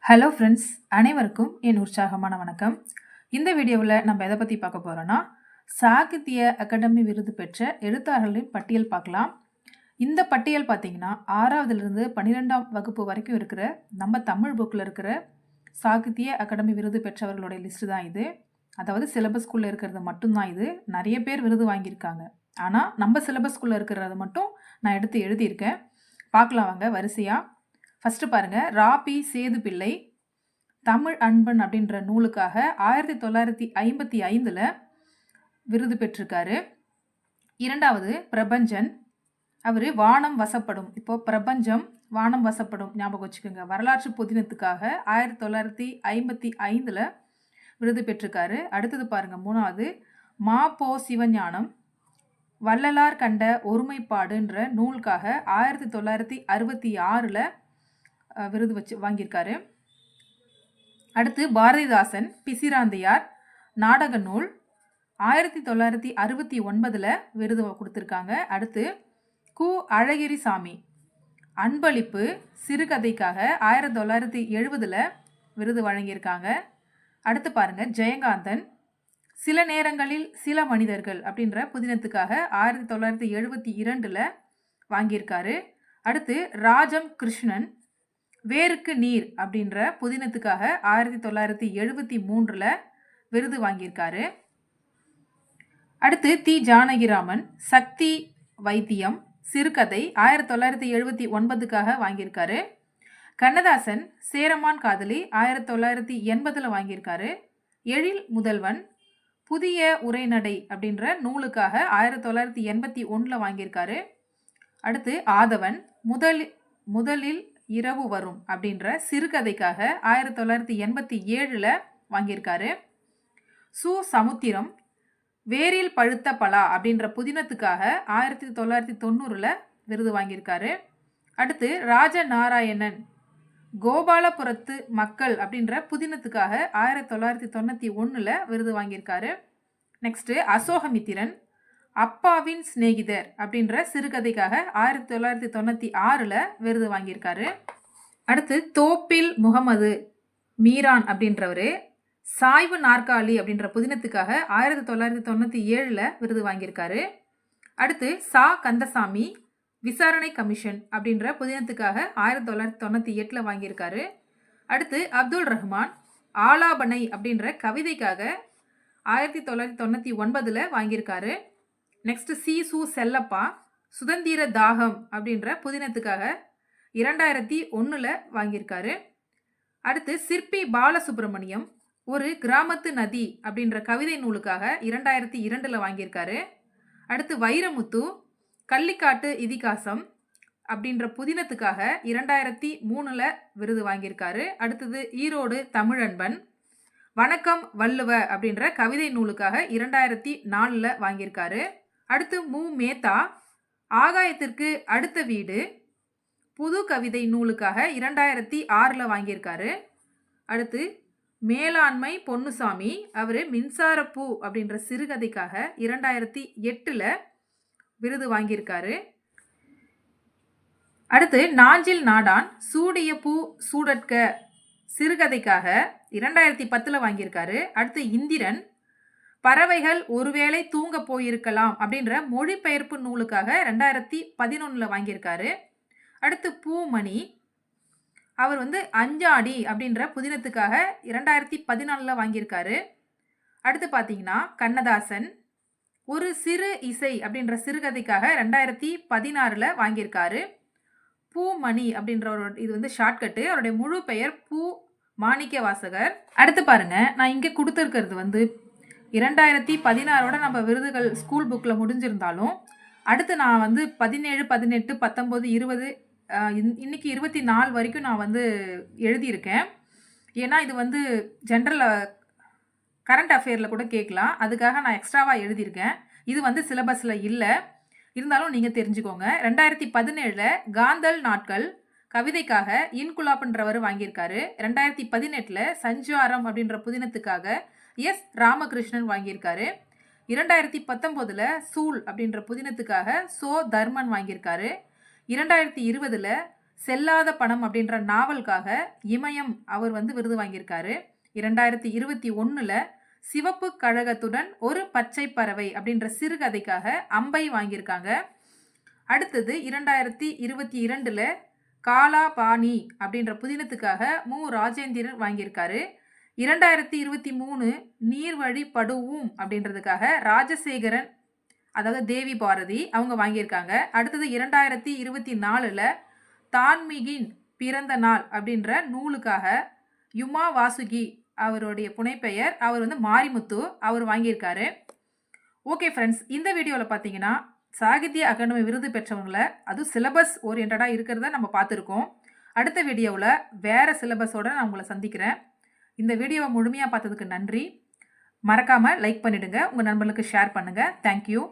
Hello friends, அனைவருக்கும் என் உற்சாகமான வணக்கம். இந்த வீடியோவில் நம்ம எதை பற்றி பார்க்க போகிறோன்னா, சாகித்ய அகாடமி விருது பெற்ற எழுத்தாளர்களின் பட்டியல் பார்க்கலாம். இந்த பட்டியல் பார்த்தீங்கன்னா 6வதுலேருந்து 12ஆம் வகுப்பு வரைக்கும் இருக்கிற நம்ம தமிழ் புக்கில் இருக்கிற சாகித்ய அகாடமி விருது பெற்றவர்களுடைய லிஸ்ட்டு தான் இது. அதாவது சிலபஸ்குள்ளே இருக்கிறது மட்டும்தான் இது. நிறைய பேர் விருது வாங்கியிருக்காங்க. ஆனால் நம்ம சிலபஸ்குள்ளே இருக்கிறத மட்டும் நான் எடுத்து எழுதியிருக்கேன். பார்க்கலாம் வாங்க வரிசையாக. ஃபஸ்ட்டு பாருங்கள், ராபி சேதுப்பிள்ளை தமிழ் அன்பன் அப்படின்ற நூலுக்காக 1955 விருது பெற்றிருக்காரு. இரண்டாவது பிரபஞ்சன், அவர் வானம் வசப்படும், இப்போது பிரபஞ்சம் வானம் வசப்படும் ஞாபகம் வச்சுக்கோங்க, வரலாற்று புதினத்துக்காக 1955 விருது பெற்றிருக்காரு. அடுத்தது பாருங்கள், மூணாவது மா.பொ. சிவஞானம் வள்ளலார் கண்ட ஒருமைப்பாடுன்ற நூலுக்காக 1966 விருது வாங்கியிருக்காரு. அடுத்து பாரதிதாசன் பிசிராந்தையார் நாடக நூல் 1969 விருது கொடுத்துருக்காங்க. அடுத்து கு. அழகிரிசாமி அன்பளிப்பு சிறுகதைக்காக 1970 விருது வழங்கியிருக்காங்க. அடுத்து பாருங்க, ஜெயகாந்தன் சில நேரங்களில் சில மனிதர்கள் அப்படின்ற புதினத்துக்காக 1972 வாங்கியிருக்காரு. அடுத்து ராஜம் கிருஷ்ணன் வேருக்கு நீர் அப்படின்ற புதினத்துக்காக 1973 விருது வாங்கியிருக்காரு. அடுத்து தி. ஜானகிராமன் சக்தி வைத்தியம் சிறுகதை 1979 வாங்கியிருக்காரு. கண்ணதாசன் சேரமான் காதலி 1980 வாங்கியிருக்காரு. எழில் முதல்வன் புதிய உரைநடை அப்படின்ற நூலுக்காக 1981 வாங்கியிருக்காரு. அடுத்து ஆதவன் முதலில் இரவு வரும் அப்படின்ற சிறுகதைக்காக 1987 வாங்கியிருக்காரு. சு. சமுத்திரம் வேரில் பழுத்த பலா அப்படின்ற புதினத்துக்காக 1990 விருது வாங்கியிருக்காரு. அடுத்து ராஜநாராயணன் கோபாலபுரத்து மக்கள் அப்படின்ற புதினத்துக்காக 1991 விருது வாங்கியிருக்காரு. நெக்ஸ்ட்டு அசோகமித்திரன் அப்பாவின் சிநேகிதர் அப்படின்ற சிறுகதைக்காக 1996 விருது வாங்கியிருக்காரு. அடுத்து தோப்பில் முகமது மீரான் அப்படின்றவர் சாய்வு நாற்காலி அப்படின்ற புதினத்துக்காக 1997 விருது வாங்கியிருக்காரு. அடுத்து சா. கந்தசாமி விசாரணை கமிஷன் அப்படின்ற புதினத்துக்காக 1998 வாங்கியிருக்காரு. அடுத்து அப்துல் ரஹ்மான் ஆலாபனை அப்படின்ற கவிதைக்காக 1999 வாங்கியிருக்காரு. Next C. சு. செல்லப்பா சுதந்திர தாகம் அப்படின்ற புதினத்துக்காக 2001 வாங்கியிருக்காரு. அடுத்து சிற்பி பாலசுப்ரமணியம் ஒரு கிராமத்து நதி அப்படின்ற கவிதை நூலுக்காக 2002 வாங்கியிருக்காரு. அடுத்து வைரமுத்து கள்ளிக்காட்டு இதிகாசம் அப்படின்ற புதினத்துக்காக 2003 விருது வாங்கியிருக்காரு. அடுத்தது ஈரோடு தமிழன்பன் வணக்கம் வள்ளுவ அப்படின்ற கவிதை நூலுக்காக 2004 வாங்கியிருக்காரு. அடுத்து மு. மேத்தா ஆகாயத்திற்கு அடுத்த வீடு புது கவிதை நூலுக்காக 2006 வாங்கியிருக்காரு. அடுத்து மேலாண்மை பொன்னுசாமி அவர் மின்சாரப்பூ அப்படின்ற சிறுகதைக்காக 2008 விருது வாங்கியிருக்காரு. அடுத்து நாஞ்சில் நாடான் சூடிய பூ சூடற்க சிறுகதைக்காக 2010 வாங்கியிருக்காரு. அடுத்து இந்திரன் பறவைகள் ஒருவேளை தூங்க போயிருக்கலாம் அப்படின்ற மொழிபெயர்ப்பு நூலுக்காக 2011 வாங்கியிருக்காரு. அடுத்து பூமணி அவர் அஞ்சாடி அப்படின்ற புதினத்துக்காக 2014 வாங்கியிருக்காரு. அடுத்து பார்த்தீங்கன்னா கண்ணதாசன் ஒரு சிறு இசை அப்படின்ற சிறுகதைக்காக 2016 வாங்கியிருக்காரு. பூமணி அப்படின்ற இது ஷார்ட்கட்டு, அவருடைய முழு பெயர் பூ மாணிக்க வாசகர். அடுத்து பாருங்க, நான் இங்கே கொடுத்துருக்கிறது 2016 நம்ம விருதுகள் ஸ்கூல் புக்கில் முடிஞ்சிருந்தாலும் அடுத்து நான் 17, 18, 19, 20 இன்னைக்கு 24 வரைக்கும் நான் எழுதியிருக்கேன். ஏன்னா இது ஜென்ரல் கரண்ட் அஃபேரில் கூட கேட்கலாம், அதுக்காக நான் எக்ஸ்ட்ராவாக எழுதியிருக்கேன். இது சிலபஸில் இல்லை, இருந்தாலும் நீங்கள் தெரிஞ்சுக்கோங்க. 2017 காந்தல் நாட்கள் கவிதைக்காக இன்குலாப்ன்றவர் வாங்கியிருக்காரு. 2018 சஞ்சாரம் அப்படின்ற புதினத்துக்காக எஸ். ராமகிருஷ்ணன் வாங்கியிருக்காரு. 2019 சூல் அப்படின்ற புதினத்துக்காக சோ. தர்மன் வாங்கியிருக்காரு. 2020 செல்லாத பணம் அப்படின்ற நாவலுக்காக இமயம் அவர் வந்து விருது வாங்கியிருக்காரு. 2021ல் சிவப்பு கழகத்துடன் ஒரு பச்சை பறவை அப்படின்ற சிறுகதைக்காக அம்பை வாங்கியிருக்காங்க. அடுத்தது 2022ல் காலா பாணி அப்படின்ற புதினத்துக்காக மு. ராஜேந்திரன் வாங்கியிருக்காரு. 2023 நீர்வழி படுவும் அப்படின்றதுக்காக ராஜசேகரன், அதாவது தேவி பாரதி அவங்க வாங்கியிருக்காங்க. அடுத்தது 2024ல் தான்மிகின் பிறந்த நாள் அப்படின்ற நூலுக்காக யுமா வாசுகி அவருடைய புனைப்பெயர் அவர் வந்து மாரிமுத்து அவர் வாங்கியிருக்காரு. ஓகே ஃப்ரெண்ட்ஸ், இந்த வீடியோவில் பார்த்தீங்கன்னா சாகித்ய அகாடமி விருது பெற்றவங்களை அதுவும் சிலபஸ் ஓரியன்டாக இருக்கிறத நம்ம பார்த்துருக்கோம். அடுத்த வீடியோவில் வேறு சிலபஸோடு நான் உங்களை சந்திக்கிறேன். இந்த வீடியோவை முழுமையாக பார்த்ததுக்கு நன்றி. மறக்காமல் லைக் பண்ணிவிடுங்க, உங்கள் நண்பர்களுக்கு ஷேர் பண்ணுங்கள். தேங்க்யூ.